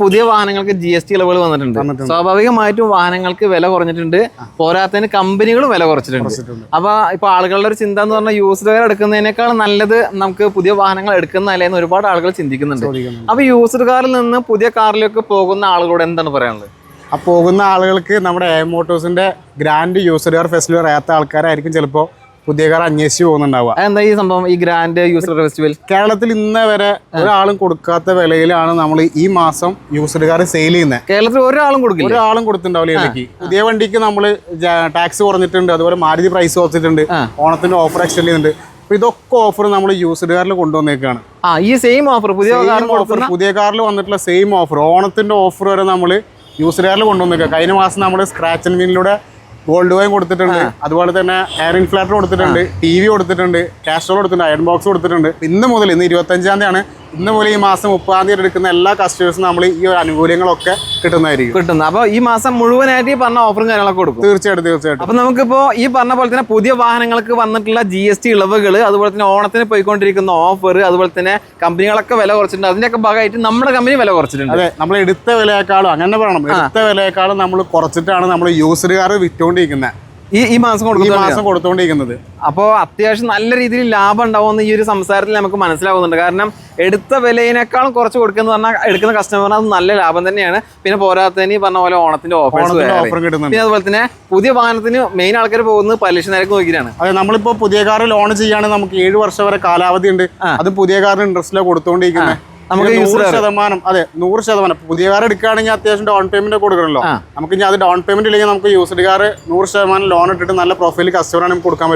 പുതിയ വാഹനങ്ങൾക്ക് GST ഇളവുകൾ വന്നിട്ടുണ്ട്. സ്വാഭാവികമായിട്ടും വാഹനങ്ങൾക്ക് വില കുറഞ്ഞിട്ടുണ്ട്. പോരാത്തതിന് കമ്പനികളും വില കുറച്ചിട്ടുണ്ട്. അപ്പൊ ഇപ്പൊ ആളുകളുടെ ഒരു ചിന്ത എന്ന് പറഞ്ഞാൽ യൂസ്ഡ് കാർ എടുക്കുന്നതിനേക്കാൾ നല്ലത് നമുക്ക് പുതിയ വാഹനങ്ങൾ എടുക്കുന്നതല്ലേ എന്ന് ഒരുപാട് ആളുകൾ ചിന്തിക്കുന്നുണ്ട്. അപ്പൊ യൂസ്ഡ് കാറിൽ നിന്ന് പുതിയ കാറിലേക്ക് പോകുന്ന ആളുകളോട് എന്താണ് പറയാനുള്ളത്? ആ പോകുന്ന ആളുകൾക്ക് നമ്മുടെ എ മോട്ടോഴ്സിന്റെ ഗ്രാൻഡ് യൂസ്ഡ് കാർ ഫെസ്റ്റിവൽ അറിയാത്ത ആൾക്കാരായിരിക്കും ചിലപ്പോൾ പുതിയ കാർ അന്വേഷിച്ച് പോകുന്നുണ്ടാവുക. എന്താ ഈ സംഭവം, ഈ ഗ്രാൻഡ് യൂസ്ഡ് കാർ ഫെസ്റ്റിവൽ? കേരളത്തിൽ ഇന്നേ വരെ ഒരാളും കൊടുക്കാത്ത വിലയിലാണ് നമ്മൾ ഈ മാസം യൂസ്ഡ് കാർ സെയിൽ ചെയ്യുന്നത്. കേരളത്തിൽ ഒരാളും കൊടുത്തിട്ടുണ്ടാവില്ല ഇതിലേക്ക്. പുതിയ വണ്ടിക്ക് നമ്മൾ ടാക്സ് കുറഞ്ഞിട്ടുണ്ട്, അതുപോലെ മാരുതി പ്രൈസ് കുറച്ചിട്ടുണ്ട്, ഓണത്തിന്റെ ഓഫർ എക്സ്റ്റെൻഡ് ചെയ്യുന്നുണ്ട്. അപ്പൊ ഇതൊക്കെ ഓഫർ നമ്മൾ യൂസ്ഡ് കാറിൽ കൊണ്ടുവന്നേക്കാണ്. ഈ സെയിം ഓഫർ പുതിയ കാറിൽ വന്നിട്ടുള്ള സെയിം ഓഫർ, ഓണത്തിന്റെ ഓഫർ വരെ നമ്മൾ യൂസ്ഡ് കാറിൽ കൊണ്ടുവന്നേക്കാം. കഴിഞ്ഞ മാസം നമ്മൾ സ്ക്രാച്ച് ആൻഡ് വിന്നിലൂടെ ഗോൾഡ് കോയിൻ കൊടുത്തിട്ടുണ്ട്, അതുപോലെ തന്നെ എയർ ഇൻഫ്ലേറ്റർ കൊടുത്തിട്ടുണ്ട്, TV കൊടുത്തിട്ടുണ്ട്, കാസ്ട്രോൾ കൊടുത്തിട്ടുണ്ട്, അയൺ ബോക്സ് കൊടുത്തിട്ടുണ്ട്. ഇന്ന് 25-ാം തീയതിയാണ്. ഇന്ന് മുതൽ ഈ മാസം 30-ാം തീയതി എടുക്കുന്ന എല്ലാ കസ്റ്റമേഴ്സും നമ്മൾ ഈ ആനുകൂല്യങ്ങളൊക്കെ കിട്ടുന്നതായിരിക്കും. അപ്പൊ ഈ മാസം മുഴുവനായിട്ട് ഈ പറഞ്ഞ ഓഫറും കാര്യങ്ങളൊക്കെ കൊടുക്കും. തീർച്ചയായിട്ടും. അപ്പൊ നമുക്കിപ്പോ ഈ പറഞ്ഞ പോലെ തന്നെ പുതിയ വാഹനങ്ങൾക്ക് വന്നിട്ടുള്ള GST ഇളവുകൾ, അതുപോലെ തന്നെ ഓണത്തിന് പോയിക്കൊണ്ടിരിക്കുന്ന ഓഫർ, അതുപോലെ തന്നെ കമ്പനികളൊക്കെ വില കുറച്ചിട്ടുണ്ട്. അതിന്റെയൊക്കെ ഭാഗമായിട്ട് നമ്മുടെ കമ്പനി വില കുറച്ചിട്ടുണ്ട്. അതെ, നമ്മൾ എടുത്ത വിലയേക്കാളും അങ്ങനെ പറയണം, എടുത്ത വിലയേക്കാളും നമ്മൾ കുറച്ചിട്ടാണ് നമ്മൾ യൂസ്ഡ് കാർ വിറ്റുകൊണ്ടിരിക്കുന്നത്. ഈ മാസം കൊടുത്തുകൊണ്ടിരിക്കുന്നത്. അപ്പോൾ അത്യാവശ്യം നല്ല രീതിയിൽ ലാഭം ഉണ്ടാവുമെന്ന് ഈ ഒരു സംസാരത്തിൽ നമുക്ക് മനസ്സിലാവുന്നുണ്ട്. കാരണം എടുത്ത വിലയിനേക്കാളും കുറച്ച് കൊടുക്കുന്ന പറഞ്ഞാൽ എടുക്കുന്ന കസ്റ്റമറിന് അത് നല്ല ലാഭം തന്നെയാണ്. പിന്നെ പോരാത്തതിന് ഈ പറഞ്ഞ പോലെ ഓണത്തിന്റെ ഓഫേഴ്സ് കിട്ടുന്നുണ്ട്. പിന്നെ അതുപോലെ തന്നെ പുതിയ വാഹനത്തിന് മെയിൻ ആൾക്കാർ പോകുന്നത് പലിശ നിരക്ക് നോക്കിയിട്ടാണ്. അതെ, നമ്മളിപ്പോ പുതിയ കാർ ലോൺ ചെയ്യുകയാണെങ്കിൽ നമുക്ക് 7 വർഷം വരെ കാലാവധി ഉണ്ട്. അത് പുതിയ കാറിന് ഇൻട്രസ്റ്റിലാണ് കൊടുത്തുകൊണ്ടിരിക്കുന്നത്. നമുക്ക് 100%, അതെ 100%. പുതിയ കാർ എടുക്കുകയാണെങ്കിൽ അത്യാവശ്യം ഡൗൺ പേയ്മെന്റ് കൊടുക്കണല്ലോ. നമുക്ക് ഇനി അത് ഡൗൺ പേയ്മെന്റ് ഇല്ലെങ്കിൽ നമുക്ക് യൂസ്ഡ് കാർ 100% ലോൺ ഇട്ടിട്ട് നല്ല പ്രൊഫൈൽ കസ്റ്റമറാണ് നമുക്ക് കൊടുക്കാൻ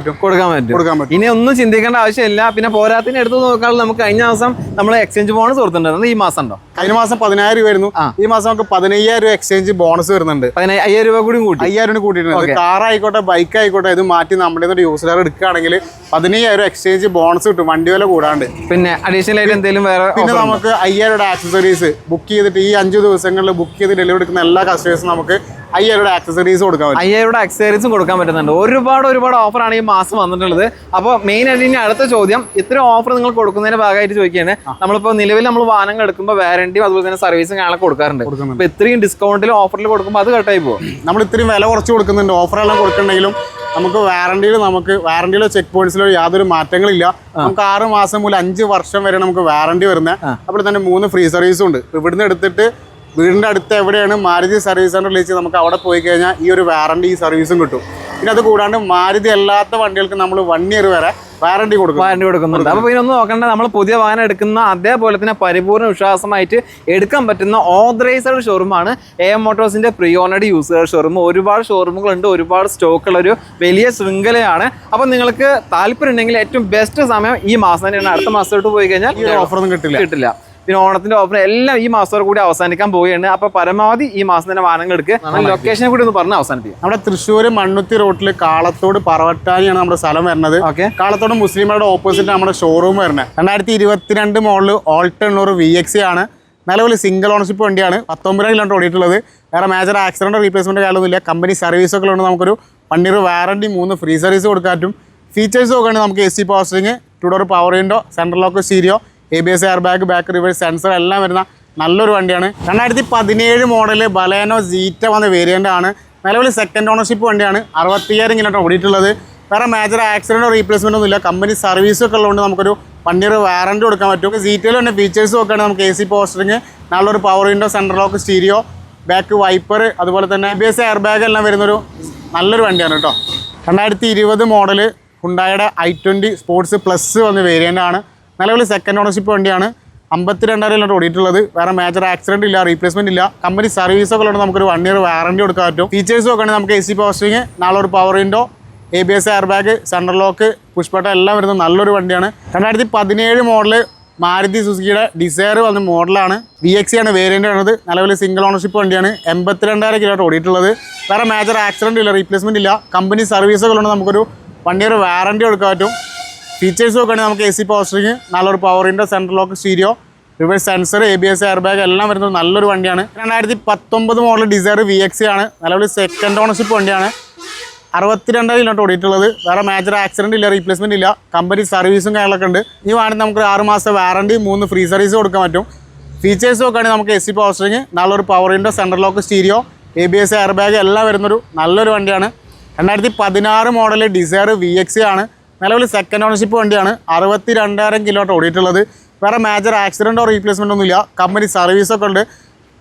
പറ്റും. ഇനി ഒന്നും ചിന്തിക്കേണ്ട ആവശ്യമില്ല. പിന്നെ പോരാത്തിന് എടുത്ത് നോക്കാൻ നമുക്ക് കഴിഞ്ഞ മാസം നമ്മൾ എക്സ്ചേഞ്ച് ബോണസ് കൊടുത്തിട്ടുണ്ട്. ഈ മാസം ഉണ്ടോ? കഴിഞ്ഞ മാസം 10,000 രൂപ വരുന്നു. ഈ മാസം നമുക്ക് 15,000 രൂപ എക്സ്ചേഞ്ച് ബോണസ് വരുന്നുണ്ട്. 5,000 രൂപ കൂടി 5,000 രൂപ കൂട്ടിയിട്ടുണ്ട്. കാർ ആയിക്കോട്ടെ, ബൈക്ക് ആയിക്കോട്ടെ, ഇത് മാറ്റി നമ്മുടെ യൂസ്ഡ് കാർ എടുക്കുകയാണെങ്കിൽ 15,000 രൂപ എക്സ്ചേഞ്ച് ബോണസ് കിട്ടും, വണ്ടി വില കൂടാണ്ട്. പിന്നെ അഡീഷണൽ ആയിട്ട് എന്തെങ്കിലും വേറെ? പിന്നെ നമുക്ക് 5,000 രൂപ ആക്സസറീസ് ബുക്ക് ചെയ്തിട്ട് ഈ 5 ദിവസങ്ങളിൽ ബുക്ക് ചെയ്ത് ഡെലിവറി എടുക്കുന്ന എല്ലാ കസ്റ്റമേഴ്സും നമുക്ക് 5,000 രൂപ ആക്സസറീസ് കൊടുക്കാൻ പറ്റും. 5,000 രൂപ ആക്സസറീസും കൊടുക്കാൻ പറ്റുന്നുണ്ട്. ഒരുപാട് ഓഫറാണ് ഈ മാസം വന്നിട്ടുള്ളത്. അപ്പോൾ മെയിൻ ആയിട്ട് ഇനി അടുത്ത ചോദ്യം, ഇത്രയും ഓഫർ നിങ്ങൾ കൊടുക്കുന്നതിന്റെ ഭാഗമായിട്ട് ചോദിക്കുകയാണ്. നമ്മളിപ്പോൾ നിലവിൽ നമ്മൾ വാഹനങ്ങൾ എടുക്കുമ്പോൾ വാറന്റിയും അതുപോലെ തന്നെ സർവീസും കാണാൻ കൊടുക്കാറുണ്ട്. അപ്പോൾ ഇത്രയും ഡിസ്കൗണ്ടിലും ഓഫറിൽ കൊടുക്കുമ്പോൾ അത് കട്ടായി പോകും. നമ്മൾ ഇത്രയും വില കുറച്ച് കൊടുക്കുന്നുണ്ട്. ഓഫറെല്ലാം കൊടുക്കുന്നുണ്ടെങ്കിലും നമുക്ക് വാറന്റിയിലോ ചെക്ക് പോയിന്റ്സിലോ യാതൊരു മാറ്റങ്ങളില്ല. നമുക്ക് 6 മാസം മുതൽ 5 വർഷം വരെ നമുക്ക് വാറന്റി വരുന്നത്. അപ്പോൾ തന്നെ 3 ഫ്രീ സർവീസും ഉണ്ട്. ഇവിടുന്ന് എടുത്തിട്ട് വീടിൻ്റെ അടുത്ത് എവിടെയാണ് മാരുതി സർവീസ് സെൻ്റർ വിളിച്ച് നമുക്ക് അവിടെ പോയി കഴിഞ്ഞാൽ ഈ ഒരു വാറണ്ടി ഈ സർവീസും കിട്ടും. പിന്നെ അത് കൂടാണ്ട് മാരുതി അല്ലാത്ത വണ്ടികൾക്ക് നമ്മൾ 1 ഇയർ വരെ വാറണ്ടി കൊടുക്കുന്നുണ്ട്. അപ്പോൾ പിന്നെ ഒന്നും നോക്കണ്ട, നമ്മൾ പുതിയ വാഹനം എടുക്കുന്ന അതേപോലെ തന്നെ പരിപൂർണ്ണ വിശ്വാസമായിട്ട് എടുക്കാൻ പറ്റുന്ന ഓതറൈസ്ഡ് ഷോറൂമാണ് AM മോട്ടോഴ്സിന്റെ പ്രീ ഓണഡ് യൂസർ ഷോറൂം. ഒരുപാട് ഷോറൂമുകളുണ്ട്, ഒരുപാട് സ്റ്റോക്കുള്ള ഒരു വലിയ ശൃംഖലയാണ്. അപ്പോൾ നിങ്ങൾക്ക് താല്പര്യം ഉണ്ടെങ്കിൽ ഏറ്റവും ബെസ്റ്റ് സമയം ഈ മാസം തന്നെയാണ്. അടുത്ത മാസത്തോട്ട് പോയി കഴിഞ്ഞാൽ ഈ ഓഫറൊന്നും കിട്ടില്ല. പിന്നെ ഓണത്തിന്റെ ഓഫർ എല്ലാം ഈ മാസത്തോടെ കൂടി അവസാനിക്കാൻ പോവുകയാണ്. അപ്പൊ പരമാവധി ഈ മാസം തന്നെ വാഹനങ്ങൾ എടുക്കുക. ലൊക്കേഷനെ കൂടി ഒന്ന് പറഞ്ഞ് അവസാനിപ്പിക്കും. നമ്മുടെ തൃശ്ശൂർ മണ്ണുത്തി റോട്ടിൽ കാളത്തോട് പറവട്ടാനിയാണ് നമ്മുടെ സ്ഥലം വരുന്നത്. കാളത്തോട് മുസ്ലിംമാരുടെ ഓപ്പോസിറ്റ് നമ്മുടെ ഷോറൂം വരുന്നത്. 2022 മോഡൽ ഓൾട്ടണ്ണൂർ VX ആണ്. നിലവിൽ സിംഗിൾ ഓണർഷിപ്പ് വണ്ടിയാണ്. 19 കിലോമീറ്റർ ഓടിയിട്ടുള്ളത്. വേറെ മേജർ ആക്സിഡന്റ് റീപ്ലേസ്മെന്റ് കാര്യമൊന്നുമില്ല. കമ്പനി സർവീസൊക്കെ ഉള്ളത്. നമുക്കൊരു 1 ഇയർ വാറണ്ടി, 3 ഫ്രീ സർവീസ് കൊടുക്കാൻ പറ്റും. ഫീച്ചേഴ്സ് നോക്കുകയാണെങ്കിൽ നമുക്ക് AC power steering, 2 door power window, central lock stereo, ABS air bag, back reverse sensor എല്ലാം വരുന്ന നല്ലൊരു വണ്ടിയാണ്. 2017 മോഡൽ ബലേനോ സീറ്റ വന്ന വേരിയൻ്റ് ആണ്. നിലവിൽ സെക്കൻഡ് ഓണർഷിപ്പ് വണ്ടിയാണ്. 65,000 കിലോമീറ്റർ ഓടിയിട്ടുള്ളത്. വേറെ മേജർ ആക്സിഡൻറ്റോ റീപ്ലേസ്മെൻറ്റോ ഒന്നുമില്ല. കമ്പനി സർവീസൊക്കെ ഉള്ളതുകൊണ്ട് നമുക്കൊരു 1 ഇയർ വാറണ്ടി കൊടുക്കാൻ പറ്റും. സീറ്റയിൽ തന്നെ ഫീച്ചേഴ്സ് നോക്കുകയാണെങ്കിൽ നമുക്ക് AC പവർ സ്റ്റിയറിംഗ്, നല്ലൊരു power window, central lock stereo, back wiper, അതുപോലെ തന്നെ ABS എയർ ബാഗ് എല്ലാം വരുന്നൊരു നല്ലൊരു വണ്ടിയാണ് കേട്ടോ. 2020 മോഡൽ ഹുണ്ടായുടെ i20 സ്പോർട്സ് പ്ലസ് വന്ന വേരിയൻ്റ് ആണ്. നിലവിൽ സെക്കൻഡ് ഓണർഷിപ്പ് വണ്ടിയാണ്. 52,000 കിലോമീറ്റർ ഓടിയിട്ടുള്ളത്. വേറെ മേജർ ആക്സിഡന്റ് ഇല്ല, റീപ്ലേസ്മെന്റ് ഇല്ല. കമ്പനി സർവീസൊക്കെ ഉള്ളത്. നമുക്കൊരു 1 ഇയർ വാറണ്ടി കൊടുക്കാൻ പറ്റും. ഫീച്ചേഴ്സ് നോക്കുകയാണെങ്കിൽ നമുക്ക് AC പവർ സ്റ്റിയറിംഗ്, നല്ലൊരു power window, ABS air bag, central lock, push button എല്ലാം വരുന്ന നല്ലൊരു വണ്ടിയാണ്. 2017 മോഡൽ മാരുതി സുസുക്കിയുടെ ഡിസയർ വന്ന മോഡലാണ്. VX ആണ് വേരിയൻ്റ് ആണത്. നിലവിൽ സിംഗിൾ ഓണർഷിപ്പ് വണ്ടിയാണ്. 82,000 കിലോമീറ്റർ ഓടിയിട്ടുള്ളത്. വേറെ മേജർ ആക്സിഡന്റ് ഇല്ല, റീപ്ലേസ്മെന്റ് ഇല്ല. കമ്പനി സർവീസൊക്കെ ഉള്ളത്. നമുക്കൊരു 1 ഇയർ വാറണ്ടി കൊടുക്കാൻ പറ്റും. ഫീച്ചേഴ്സ് നോക്കുകയാണെങ്കിൽ നമുക്ക് AC പവർ സ്റ്റിയറിംഗ്, നല്ലൊരു power window, central lock stereo, reverse sensor, ABS air bag എല്ലാം വരുന്നത് നല്ലൊരു വണ്ടിയാണ്. 2019 മോഡൽ ഡിസയർ VX ആണ്. നിലവിൽ സെക്കൻഡ് ഓണർഷിപ്പ് വണ്ടിയാണ്. 62,000 കിലോമീറ്റർ ഓടിയിട്ടുള്ളത്. വേറെ മേജർ ആക്സിഡന്റ് ഇല്ല, റീപ്ലേസ്മെന്റ് ഇല്ല. കമ്പനി സർവീസും കാര്യങ്ങളൊക്കെ ഉണ്ട്. ഈ വാഹനം നമുക്ക് 6 മാസം വാറണ്ടി, 3 ഫ്രീ സർവീസ് കൊടുക്കാൻ പറ്റും. ഫീച്ചേഴ്സ് നോക്കുകയാണെങ്കിൽ നമുക്ക് AC പവർ സ്റ്റിയറിംഗ്, നല്ലൊരു power window, central lock stereo, ABS air bag എല്ലാം വരുന്നൊരു നല്ലൊരു വണ്ടിയാണ്. 2016 മോഡൽ ഡിസയർ VX ആണ്. നിലവിൽ സെക്കൻഡ് ഓണർഷിപ്പ് വണ്ടിയാണ്. 62,000 കിലോമീറ്റർ ഓടിയിട്ടുള്ളത്. വേറെ മേജർ ആക്സിഡൻറ്റോ റീപ്ലേസ്മെൻ്റ് ഒന്നുമില്ല. കമ്പനി സർവീസൊക്കെ ഉണ്ട്.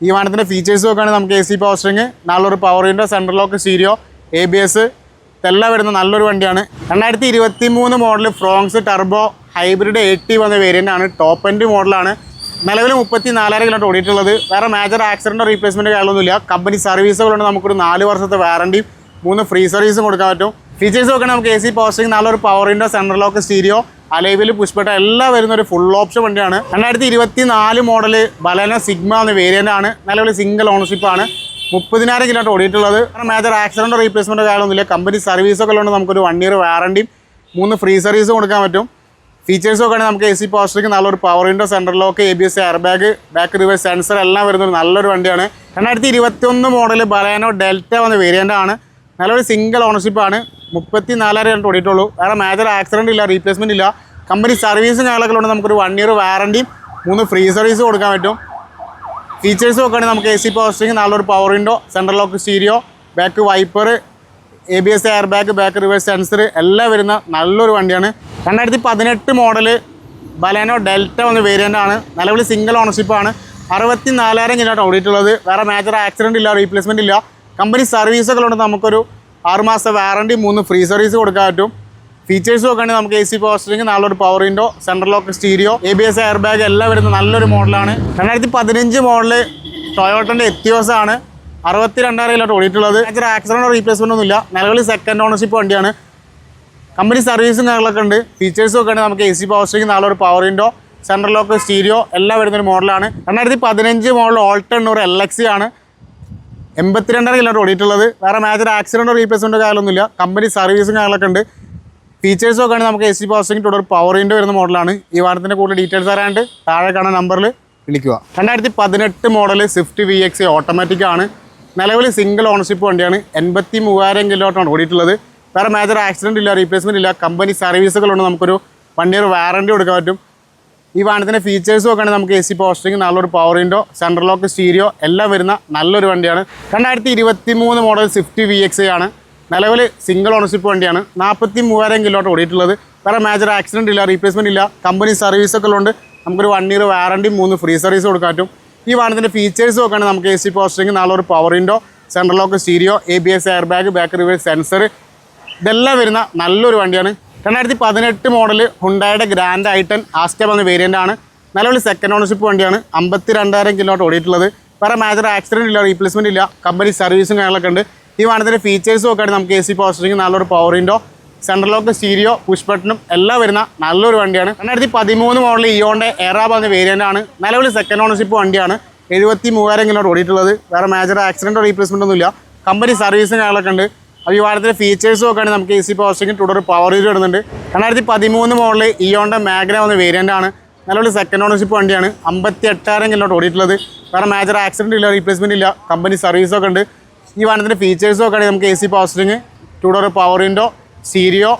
ഈ വാഹനത്തിൻ്റെ ഫീച്ചേഴ്സ് നോക്കുകയാണെങ്കിൽ നമുക്ക് AC പവർ സ്റ്റിയറിംഗ്, നല്ലൊരു power window, central lock stereo, ABS ഇതെല്ലാം വരുന്ന നല്ലൊരു വണ്ടിയാണ്. 2023 മോഡൽ ഫ്രോങ്സ് ടർബോ ഹൈബ്രിഡ് 80 വന്ന വേരിയൻ്റ് ആണ്. ടോപ്പ് എൻഡ് മോഡലാണ്. നിലവിൽ 34,000 കിലോമീറ്റർ ഓടിയിട്ടുള്ളത്. വേറെ മേജർ ആക്സിഡൻറ്റോ റീപ്ലേസ്മെൻറ്റ് കാര്യമൊന്നുമില്ല. കമ്പനി സർവീസുകളുണ്ട്. നമുക്കൊരു 4 വർഷത്തെ വാറണ്ടിയും 3 ഫ്രീ സർവീസും കൊടുക്കാൻ പറ്റും. ഫീച്ചേഴ്സ് നോക്കുകയാണെങ്കിൽ നമുക്ക് AC പവർ സ്റ്റിയറിംഗ്, നല്ലൊരു power window, central lock stereo, alloy wheel push button എല്ലാം വരുന്ന ഒരു ഫുൾ ഓപ്ഷൻ വണ്ടിയാണ്. 2024 മോഡൽ ബലേനോ സിഗ്മ എന്ന വേരിയൻ്റ് ആണ്. നിലവിൽ സിംഗിൾ ഓണർഷിപ്പാണ്. 30,000 കിലോമീറ്റർ ഓടിയിട്ടുള്ളത്. മേജർ ആക്സിഡൻറ്റോ റീപ്ലേസ്മെൻറ്റോ കാര്യമൊന്നുമില്ല. കമ്പനി സർവീസൊക്കെ ഉള്ളത്. നമുക്കൊരു 1 ഇയർ വാറണ്ടിയും 3 ഫ്രീ സർവീസും കൊടുക്കാൻ പറ്റും. ഫീച്ചേഴ്സ് നോക്കുകയാണെങ്കിൽ നമുക്ക് AC പവർ സ്റ്റിയറിംഗ്, നല്ലൊരു power window, central lock, ABS air bag, back reverse sensor എല്ലാം വരുന്നൊരു നല്ലൊരു വണ്ടിയാണ്. 2021 മോഡൽ ബലേനോ ഡെൽറ്റ വന്ന വേരിയൻ്റ് ആണ്. നല്ലൊരു സിംഗിൾ ഓണർഷിപ്പാണ്. 34,000 കിലോമീറ്റർ ഓടിയിട്ടുള്ളൂ. വേറെ മേജർ ആക്സിഡൻറ്റ് ഇല്ല, റീപ്ലേസ്മെൻറ്റ് ഇല്ല. കമ്പനി സർവീസും കാര്യങ്ങളൊക്കെ നമുക്കൊരു 1 ഇയർ വാറണ്ടിയും 3 ഫ്രീ സർവീസും കൊടുക്കാൻ പറ്റും. ഫീച്ചേഴ്സ് നോക്കുകയാണെങ്കിൽ നമുക്ക് AC പവർ സ്റ്റിയറിംഗ്, നല്ലൊരു power window, central lock stereo, back wiper, ABS air bag, back reverse sensor എല്ലാം വരുന്ന നല്ലൊരു വണ്ടിയാണ്. 2018 മോഡൽ ബലേനോ ഡെൽറ്റ വന്ന വേരിയൻ്റ് ആണ്. നിലവിൽ സിംഗിൾ ഓണർഷിപ്പാണ്. 64,000 കിലോമീറ്റർ ഓടിയിട്ടുള്ളത്. വേറെ മേജർ ആക്സിഡൻറ്റ് ഇല്ല, റീപ്ലേസ്മെൻറ്റ് ഇല്ല. കമ്പനി സർവീസുകളുണ്ട്. നമുക്കൊരു 6 മാസത്തെ വാറണ്ടി 3 ഫ്രീ സർവീസ് കൊടുക്കാൻ പറ്റും. ഫീച്ചേഴ്സ് നോക്കുകയാണെങ്കിൽ നമുക്ക് AC പവർ സ്റ്റിയറിംഗ്, നല്ലൊരു power window, central lock stereo, ABS air bag എല്ലാം വരുന്ന നല്ലൊരു മോഡലാണ്. 2015 മോഡൽ ടൊയോട്ടൻ്റെ എത്തിയോസ് ആണ്. 62,000 കിലോമീറ്റർ ഓടിയിട്ടുള്ളത്. മേജർ ആക്സിഡൻറ്റോ റീപ്ലേസ്മെൻ്റ് ഒന്നുമില്ല. നിലവിൽ സെക്കൻഡ് ഓണർഷിപ്പ് വണ്ടിയാണ്. കമ്പനി സർവീസും കാര്യങ്ങളൊക്കെ ഉണ്ട്. ഫീച്ചേഴ്സ് നോക്കുകയാണെങ്കിൽ നമുക്ക് AC പവർ സ്റ്റിയറിംഗ്, നല്ലൊരു power window, central lock stereo എല്ലാം വരുന്നൊരു മോഡലാണ്. 2015 മോഡൽ ഓൾട്ടൺ ഒരു LX ആണ്. 82,000 കിലോമീറ്റർ ഓടിയിട്ടുള്ളത്. വേറെ മേജർ ആക്സിഡൻറ്റോ റീപ്ലേസ്മെൻറ്റോ കാര്യമൊന്നുമില്ല. കമ്പനി സർവീസും കാര്യങ്ങളൊക്കെ ഉണ്ട്. ഫീച്ചേഴ്സ് നോക്കുകയാണെങ്കിൽ നമുക്ക് AC പവർ സ്റ്റിയറിംഗ് തുടർ പവർ വിൻഡോ വരുന്ന മോഡലാണ്. ഈ വാഹനത്തിൻ്റെ കൂടുതൽ ഡീറ്റെയിൽസ് അറിയാണ്ട് താഴെ കാണുന്ന നമ്പറിൽ വിളിക്കുക. 2018 മോഡൽ സ്വിഫ്റ്റ് VX ഓട്ടോമാറ്റിക് ആണ്. നിലവിൽ സിംഗിൾ ഓണർഷിപ്പ് വണ്ടിയാണ്. 83,000 കിലോമീറ്ററാണ് ഓടിയിട്ടുള്ളത്. വേറെ മേജർ ആക്സിഡൻറ്റ് ഇല്ല, റീപ്ലേസ്മെൻറ്റ് ഇല്ല. കമ്പനി സർവീസുകളുണ്ട്. നമുക്കൊരു 1 ഇയർ വാറണ്ടി കൊടുക്കാൻ പറ്റും. ഈ വാഹനത്തിൻ്റെ ഫീച്ചേഴ്സ് നോക്കുകയാണെങ്കിൽ നമുക്ക് AC പവർ സ്റ്റിയറിംഗ്, നല്ലൊരു power window, central lock stereo എല്ലാം വരുന്ന നല്ലൊരു വണ്ടിയാണ്. 2023 മോഡൽ സ്വിഫ്റ്റ് VX ആണ്. നിലവിൽ സിംഗിൾ ഓണർഷിപ്പ് വണ്ടിയാണ്. 43,000 കിലോമീറ്റർ ഓടിയിട്ടുള്ളത്. വേറെ മേജർ ആക്സിഡൻറ്റ് ഇല്ല, റീപ്ലേസ്മെൻറ്റ് ഇല്ല. കമ്പനി സർവീസൊക്കെ ഉള്ളതുകൊണ്ട് നമുക്കൊരു 1 ഇയർ വാറണ്ടി 3 ഫ്രീ സർവീസ് കൊടുക്കാൻ പറ്റും. ഈ വാഹനത്തിൻ്റെ ഫീച്ചേഴ്സ് നോക്കുകയാണെങ്കിൽ നമുക്ക് AC പവർ സ്റ്റിയറിംഗ്, നല്ലൊരു power window, central lock stereo, ABS air bag, back reverse sensor ഇതെല്ലാം വരുന്ന നല്ലൊരു വണ്ടിയാണ്. 2018 മോഡൽ ഹുണ്ടായുടെ ഗ്രാൻഡ് i10 ആസ്റ്റ എന്ന വേരിയൻ്റ് ആണ്. നിലവിൽ സെക്കൻഡ് ഓണർഷിപ്പ് വണ്ടിയാണ്. 52,000 കിലോമീറ്റർ ഓടിയിട്ടുള്ളത്. വേറെ മേജർ ആക്സിഡൻറ്റ് ഇല്ല, റീപ്ലേസ്മെൻറ്റ് ഇല്ല. കമ്പനി സർവീസും കാര്യങ്ങളൊക്കെ ഉണ്ട്. ഈ വാഹനത്തിൻ്റെ ഫീച്ചേഴ്സ് നോക്കുകയാണെങ്കിൽ നമുക്ക് AC പവർ സ്റ്റിയറിംഗ്, നല്ലൊരു power window, central lock stereo, push ബട്ടണും എല്ലാം വരുന്ന നല്ലൊരു വണ്ടിയാണ്. 2013 മോഡൽ ഇയോണ്ട എറാബ എന്ന വേരിയൻ്റ് ആണ്. നിലവിൽ സെക്കൻഡ് ഓണർഷിപ്പ് വണ്ടിയാണ്. 73,000 കിലോമീറ്റർ ഓടിയിട്ടുള്ളത്. വേറെ മേജർ ആക്സിഡൻറ്റോ റീപ്ലേസ്മെൻ്റ് ഒന്നുമില്ല. കമ്പനി സർവീസും കാര്യങ്ങളൊക്കെ ഉണ്ട്. അപ്പോൾ ഈ വാഹനത്തിൻ്റെ ഫീച്ചേഴ്സ് നോക്കുകയാണെങ്കിൽ നമുക്ക് AC പവർ സ്റ്റിയറിംഗ് തുടർ പവർ വിൻഡോ ഇടുന്നുണ്ട്. 2013 മോഡൽ ഇയോണ്ട മാഗ്ന എന്ന വേരിയൻ്റ് ആണ്. നിലവിൽ സെക്കൻഡ് ഓണർഷിപ്പ് വണ്ടിയാണ്. 58,000 കിലോമീറ്റർ ഓടിയിട്ടുള്ളത്. വേറെ മേജർ ആക്സിഡൻറ്റ് ഇല്ല, റീപ്ലേസ്മെൻറ്റ് ഇല്ല. കമ്പനി സർവീസൊക്കെ ഉണ്ട്. ഈ വാഹനത്തിൻ്റെ ഫീച്ചേഴ്സ് നോക്കുകയാണെങ്കിൽ നമുക്ക് AC പവർ സ്റ്റിയറിംഗ്, തുടർ power window, stereo,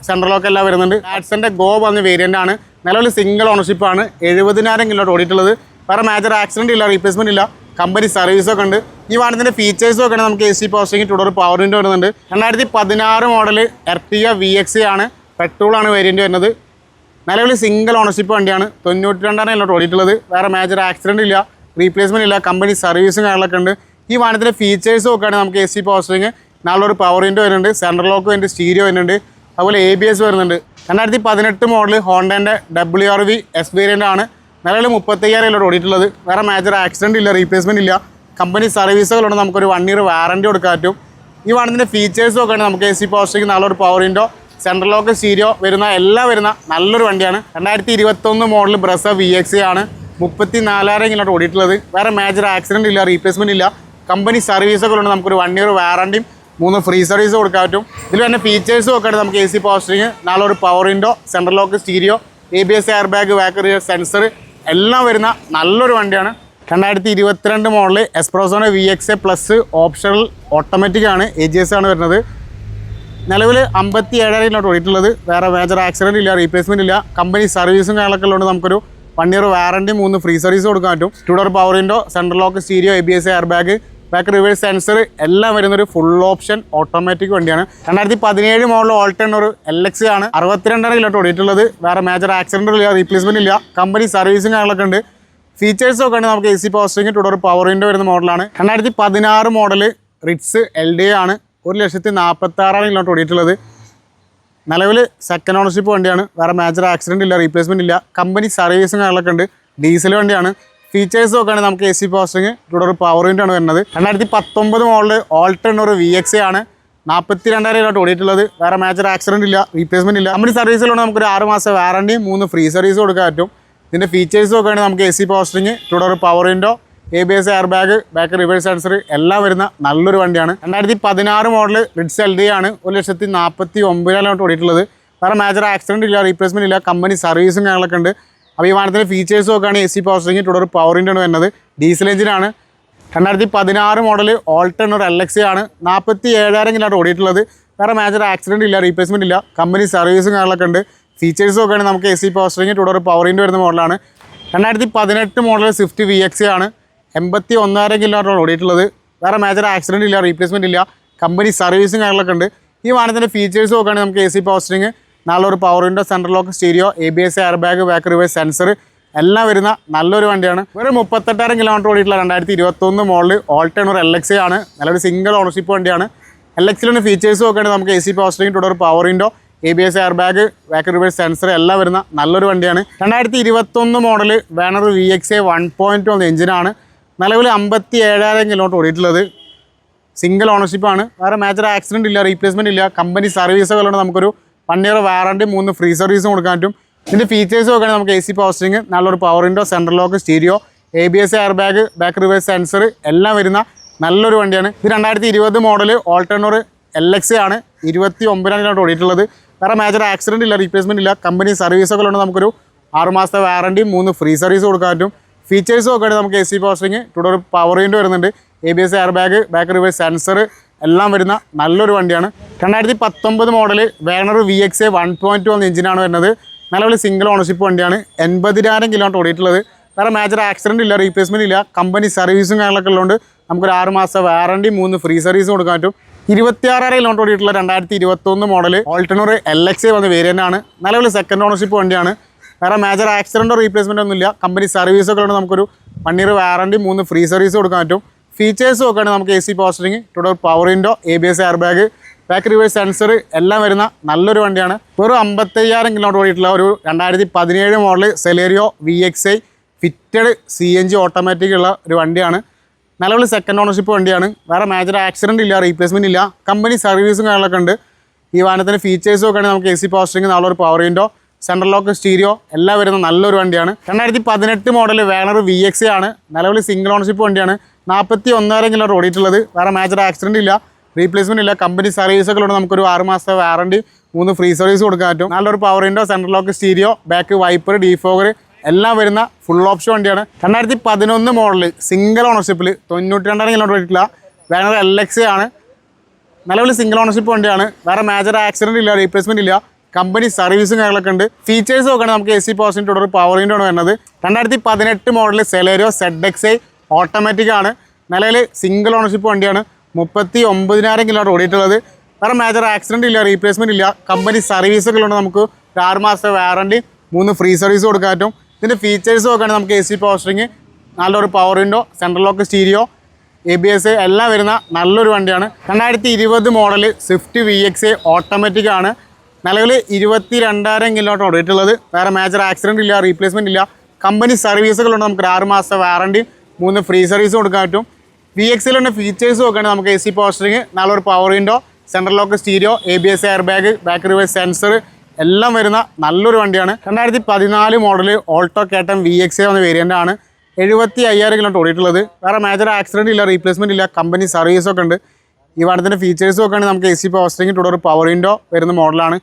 central lock എല്ലാം വരുന്നുണ്ട്. ആഡ്സൻ്റെ ഗോ വന്ന വേരിയൻ്റ് ആണ്. നിലവിൽ സിംഗിൾ ഓണർഷിപ്പാണ്. 70,000 കിലോമീറ്റർ ഓടിയിട്ടുള്ളത്. വേറെ മേജർ ആക്സിഡൻറ്റ് ഇല്ല, റീപ്ലേസ്മെൻറ്റ് ഇല്ല. കമ്പനി സർവീസൊക്കെ ഉണ്ട്. ഈ വാഹനത്തിൻ്റെ ഫീച്ചേഴ്സ് നോക്കുകയാണെങ്കിൽ നമുക്ക് AC പവർ സ്റ്റിയറിംഗ് തുടർ പവർ വിൻഡോ വരുന്നുണ്ട്. 2016 മോഡൽ എർട്ടിഗ VX ആണ്. പെട്രോളാണ് വേരിയൻ്റ് വരുന്നത്. നിലവിൽ സിംഗിൾ ഓണർഷിപ്പ് വണ്ടിയാണ്. 92,000 കിലോമീറ്റർ ഓടിയിട്ടുള്ളത്. വേറെ മേജർ ആക്സിഡൻറ്റ് ഇല്ല, റീപ്ലേസ്മെൻറ്റ് ഇല്ല. കമ്പനി സർവീസും കാര്യങ്ങളൊക്കെ ഉണ്ട്. ഈ വാഹനത്തിൻ്റെ ഫീച്ചേഴ്സ് നോക്കുകയാണെങ്കിൽ നമുക്ക് AC പവർ സ്റ്റിയറിംഗ്, നല്ലൊരു പവർ വിൻഡോ വരുന്നുണ്ട്, സെൻട്രൽ ലോക്ക് വരുന്നുണ്ട്, സ്റ്റീരിയോ വരുന്നുണ്ട്, അതുപോലെ ABS വരുന്നുണ്ട്. 2018 മോഡൽ ഹോണ്ടൻ്റെ WRV S വേരിയൻ്റ് ആണ്. നിലവിൽ 35,000 കിലോമീറ്റർ ഓടിയിട്ടുള്ളത്. വേറെ മേജർ ആക്സിഡൻറ്റ് ഇല്ല, റീപ്ലേസ്മെൻറ്റ് ഇല്ല. കമ്പനി സർവീസുകളുണ്ട്. നമുക്കൊരു 1 ഇയർ വാറണ്ടി കൊടുക്കാൻ പറ്റും. ഈ വാഹനത്തിൻ്റെ ഫീച്ചേഴ്സ് നോക്കുകയാണെങ്കിൽ നമുക്ക് AC പവർ സ്റ്റിയറിംഗ്, നല്ലൊരു power window, central lock stereo വരുന്ന എല്ലാം വരുന്ന നല്ലൊരു വണ്ടിയാണ്. 2021 മോഡൽ ബ്രസ VX ആണ്. 34,000 കിലോമീറ്റർ ഓടിയിട്ടുള്ളത്. വേറെ മേജർ ആക്സിഡൻറ്റ് ഇല്ല, റീപ്ലേസ്മെൻറ്റ് ഇല്ല. കമ്പനി സർവീസുകളുണ്ട്. നമുക്കൊരു 1 ഇയർ വാറണ്ടിയും 3 ഫ്രീ സർവീസ് കൊടുക്കാൻ പറ്റും. ഇതിൽ തന്നെ ഫീച്ചേഴ്സ് നോക്കുകയാണെങ്കിൽ നമുക്ക് AC പവർ സ്റ്റിയറിംഗ്, നല്ലൊരു power window, central lock stereo, ABS air bag, back reverse sensor എല്ലാം വരുന്ന നല്ലൊരു വണ്ടിയാണ്. 2022 മോഡൽ എസ്പ്രസോണ VX പ്ലസ് ഓപ്ഷണൽ ഓട്ടോമാറ്റിക് ആണ്. AGS ആണ് വരുന്നത്. നിലവിൽ 57,000 കിലോമീറ്റർ ഓടിയിട്ടുള്ളത്. വേറെ മേജർ ആക്സിഡൻറ്റ് ഇല്ല, റീപ്ലേസ്മെൻറ്റ് ഇല്ല. കമ്പനി സർവീസും കാര്യങ്ങളൊക്കെ ഉള്ളതുകൊണ്ട് നമുക്കൊരു 1 ഇയർ വാറണ്ടി 3 ഫ്രീ സർവീസ് കൊടുക്കാൻ പറ്റും. 2 door power window, central lock stereo, ABS air bag, back reverse sensor എല്ലാം വരുന്നൊരു ഫുൾ ഓപ്ഷൻ ഓട്ടോമാറ്റിക് വണ്ടിയാണ്. 2017 മോഡൽ ഓൾട്ടൺ ഒരു LX ആണ്. 62 കിലോമീറ്റർ ഓടിയിട്ടുള്ളത്. വേറെ മേജർ ആക്സിഡന്റ് ഇല്ല, റീപ്ലേസ്മെന്റ് ഇല്ല, കമ്പനി സർവീസും കാര്യങ്ങളൊക്കെ ഉണ്ട്. ഫീച്ചേഴ്സ് ഒക്കെ ഉണ്ട്. നമുക്ക് AC power steering, 2 door power window വരുന്ന മോഡലാണ്. 2016 മോഡൽ റിറ്റ്സ് LD ആണ്. 1,46,000 കിലോമീറ്റർ ഓടിയിട്ടുള്ളത്. നിലവിൽ സെക്കൻഡ് ഓണർഷിപ്പ് വണ്ടിയാണ്. വേറെ മേജർ ആക്സിഡന്റ് ഇല്ല, റീപ്ലേസ്മെന്റ് ഇല്ല, കമ്പനി സർവീസും കാര്യങ്ങളൊക്കെ ഉണ്ട്. ഡീസൽ വണ്ടിയാണ്. ഫീച്ചേഴ്സ് നോക്കുകയാണെങ്കിൽ നമുക്ക് AC power steering, 2 door power window ആണ് വരുന്നത്. 2019 മോഡൽ ഓൾട്ടൺ ഒരു VX ആണ്. 42,000 കിലോമീറ്റർ ഓടിയിട്ടുള്ളത്. വേറെ മേജർ ആക്സിഡന്റ് ഇല്ല, റീപ്ലേസ്മെന്റ് ഇല്ല. കമ്പനി സർവീസിലുള്ള നമുക്കൊരു 6 മാസം വാറണ്ടിയും 3 ഫ്രീ സർവീസ് കൊടുക്കാൻ പറ്റും. ഇതിൻ്റെ ഫീച്ചേഴ്സ് നോക്കുകയാണെങ്കിൽ നമുക്ക് AC power steering, 2 door power window, ABS air bag, back reverse sensor എല്ലാം വരുന്ന നല്ലൊരു വണ്ടിയാണ്. 2016 മോഡൽ റിറ്റ്സ് LD ആണ്. 1,49,000 കിലോമീറ്റർ ഓടിയിട്ടുള്ളത്. വേറെ മേജർ ആക്സിഡന്റ് ഇല്ല, റീപ്ലേസ്മെന്റ് ഇല്ല, കമ്പനി സർവീസും കാര്യങ്ങളൊക്കെ ഉണ്ട്. അപ്പോൾ ഈ വാഹനത്തിൻ്റെ ഫീച്ചേഴ്സ് നോക്കുകയാണെങ്കിൽ AC power steering, 2 door power window ആണ് വരുന്നത്. ഡീസൽ എഞ്ചിനാണ്. 2016 മോഡൽ ഓൾട്ടൺ ഒരു LX ആണ്. 47,000 കിലോമീറ്റർ ഓടിയിട്ടുള്ളത്. വേറെ മേജർ ആക്സിഡന്റ് ഇല്ല, റീപ്ലേസ്മെന്റ് ഇല്ല, കമ്പനി സർവീസും കാര്യങ്ങളൊക്കെ ഉണ്ട്. ഫീച്ചേഴ്സ് നോക്കുകയാണെങ്കിൽ നമുക്ക് AC power steering, 2 door power window വരുന്ന മോഡലാണ്. 2018 മോഡൽ സ്വിഫ്റ്റ് VX ആണ്. 81,000 കിലോമീറ്റർ ഓടിയിട്ടുള്ളത്. വേറെ മേജർ ആക്സിഡന്റ് ഇല്ല, റീപ്ലേസ്മെന്റ് ഇല്ല, കമ്പനി സർവീസും കാര്യങ്ങളൊക്കെ ഉണ്ട്. ഈ വാഹനത്തിൻ്റെ ഫീച്ചേഴ്സ് നോക്കുകയാണെങ്കിൽ നമുക്ക് AC പവർ സ്റ്റിയറിംഗ്, നല്ലൊരു power window, central lock stereo, ABS air bag, back reverse sensor എല്ലാം വരുന്ന നല്ലൊരു വണ്ടിയാണ്. ഒരു 38,000 കിലോമീറ്റർ ഓടിയിട്ടുള്ള 2021 മോഡൽ ഓൾട്ടൺ ഒരു LX ആണ്. നല്ലൊരു സിംഗിൾ ഓണർഷിപ്പ് വണ്ടിയാണ്. LX-ലെ ഫീച്ചേഴ്സ് നോക്കുകയാണെങ്കിൽ നമുക്ക് AC power steering, 2 door power window, ABS air bag, back reverse sensor എല്ലാം വരുന്ന നല്ലൊരു വണ്ടിയാണ്. 2021 മോഡൽ വേണർ VX 1.1 എഞ്ചിനാണ്. നിലവിൽ 57,000 കിലോമീറ്റർ ഓടിയിട്ടുള്ളത്. സിംഗിൾ ഓണർഷിപ്പാണ്. വേറെ മേജർ ആക്സിഡന്റ് ഇല്ല, റീപ്ലേസ്മെന്റ് ഇല്ല, കമ്പനി സർവീസുകളുണ്ട്. നമുക്കൊരു 1 ഇയർ വാറണ്ടി 3 ഫ്രീ സർവീസും കൊടുക്കാൻ പറ്റും. ഇതിൻ്റെ ഫീച്ചേഴ്സ് നോക്കുകയാണെങ്കിൽ നമുക്ക് AC പവർ സ്റ്റിയറിംഗ്, നല്ലൊരു power window, central lock stereo, ABS air bag, back reverse sensor എല്ലാം വരുന്ന നല്ലൊരു വണ്ടിയാണ്. ഇത് 2020 മോഡൽ ഓൾട്ടൺ ഒരു LX ആണ്. 29,000 കിലോമീറ്റർ ഓടിയിട്ടുള്ളത്. വേറെ മേജർ ആക്സിഡന്റ് ഇല്ല, റീപ്ലേസ്മെന്റ് ഇല്ല, കമ്പനി സർവീസുകളുണ്ട്. നമുക്കൊരു 6 മാസത്തെ വാറണ്ടി 3 ഫ്രീ സർവീസ് കൊടുക്കാൻ പറ്റും. ഫീച്ചേഴ്സ് നോക്കുകയാണെങ്കിൽ നമുക്ക് AC power steering, 2 door power window വരുന്നുണ്ട്, ABS air bag, back reverse sensor എല്ലാം വരുന്ന നല്ലൊരു വണ്ടിയാണ്. 2019 മോഡൽ വേണർ VX 1.1 എഞ്ചിനാണ് വരുന്നത്. നിലവിൽ സിംഗിൾ ഓണർഷിപ്പ് വണ്ടിയാണ്. 80,000 കിലോമീറ്റർ ഓടിയിട്ടുള്ളത്. വേറെ മേജർ ആക്സിഡന്റ് ഇല്ല, റീപ്ലേസ്മെന്റ് ഇല്ല, കമ്പനി സർവീസും കാര്യങ്ങളൊക്കെ ഉള്ളതുകൊണ്ട് നമുക്കൊരു 6 മാസം വാറണ്ടി 3 ഫ്രീ സർവീസ് കൊടുക്കാൻ പറ്റും. 26,000 കിലോമീറ്റർ ഓടിയിട്ടുള്ള 2021 മോഡൽ ഓൾട്ടൺ ഒരു LX വന്ന വേരിയൻ്റ് ആണ്. നിലവിൽ സെക്കൻഡ് ഓണർഷിപ്പ് വണ്ടിയാണ്. വേറെ മേജർ ആക്സിഡൻറ്റോ റീപ്ലേസ്മെൻ്റ് ഒന്നുമില്ല. കമ്പനി സർവീസൊക്കെ ഉണ്ട്. നമുക്കൊരു 1 ഇയർ വാറണ്ടി 3 ഫ്രീ സർവീസ് കൊടുക്കാൻ പറ്റും. ഫീച്ചേഴ്സ് നോക്കുകയാണെങ്കിൽ നമുക്ക് AC power steering, 2 door power window, ABS air bag, back reverse sensor എല്ലാം വരുന്ന നല്ലൊരു വണ്ടിയാണ്. വെറും 55,000 കിലോമീറ്റർ ഓടിയിട്ടുള്ള ഒരു 2017 model Celerio VXi fitted CNG automatic ഉള്ള ഒരു വണ്ടിയാണ്. നിലവിൽ സെക്കൻഡ് ഓണർഷിപ്പ് വണ്ടിയാണ്. വേറെ മേജർ ആക്സിഡന്റ് ഇല്ല, റീപ്ലേസ്മെന്റ് ഇല്ല, കമ്പനി സർവീസും കാര്യങ്ങളൊക്കെ ഉണ്ട്. ഈ വാഹനത്തിൻ്റെ ഫീച്ചേഴ്സ് നോക്കുകയാണെങ്കിൽ നമുക്ക് AC പവർ സ്റ്റിയറിംഗ്, നല്ലൊരു power window, central lock stereo എല്ലാം വരുന്ന നല്ലൊരു വണ്ടിയാണ്. 2018 മോഡൽ വേണർ VX ആണ്. നിലവിൽ സിംഗിൾ ഓണർഷിപ്പ് വണ്ടിയാണ്. 41,000 കിലോമീറ്റർ ഓടിയിട്ടുള്ളത്. വേറെ മേജർ ആക്സിഡന്റ് ഇല്ല, റീപ്ലേസ്മെന്റ് ഇല്ല, കമ്പനി സർവീസൊക്കെ ഉണ്ട്. നമുക്കൊരു 6 മാസത്തെ വാറണ്ടി 3 ഫ്രീ സർവീസ് കൊടുക്കാൻ പറ്റും. നല്ലൊരു power window, central lock stereo, back wiper, defogger എല്ലാം വരുന്ന ഫുൾ ഓപ്ഷൻ വണ്ടിയാണ്. 2011 മോഡൽ സിംഗിൾ ഓണർഷിപ്പിൽ 92,000 കിലോമീറ്റർ ഓടിയിട്ടുള്ള വേണർ LX ആണ്. നിലവിൽ സിംഗിൾ ഓണർഷിപ്പ് വണ്ടിയാണ്. വേറെ മേജർ ആക്സിഡന്റ് ഇല്ല, റീപ്ലേസ്മെന്റ് ഇല്ല, കമ്പനി സർവീസും കാര്യങ്ങളൊക്കെ ഉണ്ട്. ഫീച്ചേഴ്സ് നോക്കുകയാണെങ്കിൽ നമുക്ക് AC power steering, 2 door power window ആണ് വരുന്നത്. 2018 മോഡൽ സെലേറിയോ ZXi ഓട്ടോമാറ്റിക് ആണ്. നിലവിൽ സിംഗിൾ ഓണർഷിപ്പ് വണ്ടിയാണ്. 39,000 കിലോമീറ്റർ ഓടിയിട്ടുള്ളത്. വേറെ മേജർ ആക്സിഡന്റ് ഇല്ല, റീപ്ലേസ്മെന്റ് ഇല്ല, കമ്പനി സർവീസൊക്കെ ഉണ്ട്. നമുക്ക് 6 മാസത്തെ വാറണ്ടി 3 ഫ്രീ സർവീസ് കൊടുക്കാൻ പറ്റും. ഇതിൻ്റെ ഫീച്ചേഴ്സ് നോക്കുകയാണെങ്കിൽ നമുക്ക് AC പവർ സ്റ്റിയറിംഗ്, നല്ലൊരു power window, central lock stereo, ABS എല്ലാം വരുന്ന നല്ലൊരു വണ്ടിയാണ്. 2020 മോഡൽ സ്വിഫ്റ്റ് VX ഓട്ടോമാറ്റിക് ആണ്. നിലവിൽ 22,000 കിലോമീറ്റർ ഓടിയിട്ടുള്ളത്. വേറെ മേജർ ആക്സിഡന്റ് ഇല്ല, റീപ്ലേസ്മെന്റ് ഇല്ല, കമ്പനി സർവീസുകളുണ്ട്. നമുക്ക് 6 മാസത്തെ വാറണ്ടി 3 ഫ്രീ സർവീസ് കൊടുക്കാൻ പറ്റും. VX-ലെ ഫീച്ചേഴ്സ് നോക്കുകയാണെങ്കിൽ നമുക്ക് AC പവർ സ്റ്റിയറിംഗ്, നല്ലൊരു power window, central lock stereo, ABS air bag, back reverse sensor എല്ലാം വരുന്ന നല്ലൊരു വണ്ടിയാണ്. 2014 മോഡൽ ഓൾട്ടോ കേട്ടൻ VX എന്ന വേരിയൻ്റ് ആണ്. 75,000 കിലോമീറ്റർ ഓടിയിട്ടുള്ളത്. വേറെ മേജർ ആക്സിഡന്റ് ഇല്ല, റീപ്ലേസ്മെന്റ് ഇല്ല, കമ്പനി സർവീസൊക്കെ ഉണ്ട്. ഈ വാഹനത്തിൻ്റെ ഫീച്ചേഴ്സ് നോക്കുകയാണെങ്കിൽ നമുക്ക് AC power steering, 2 door power window വരുന്ന മോഡലാണ്.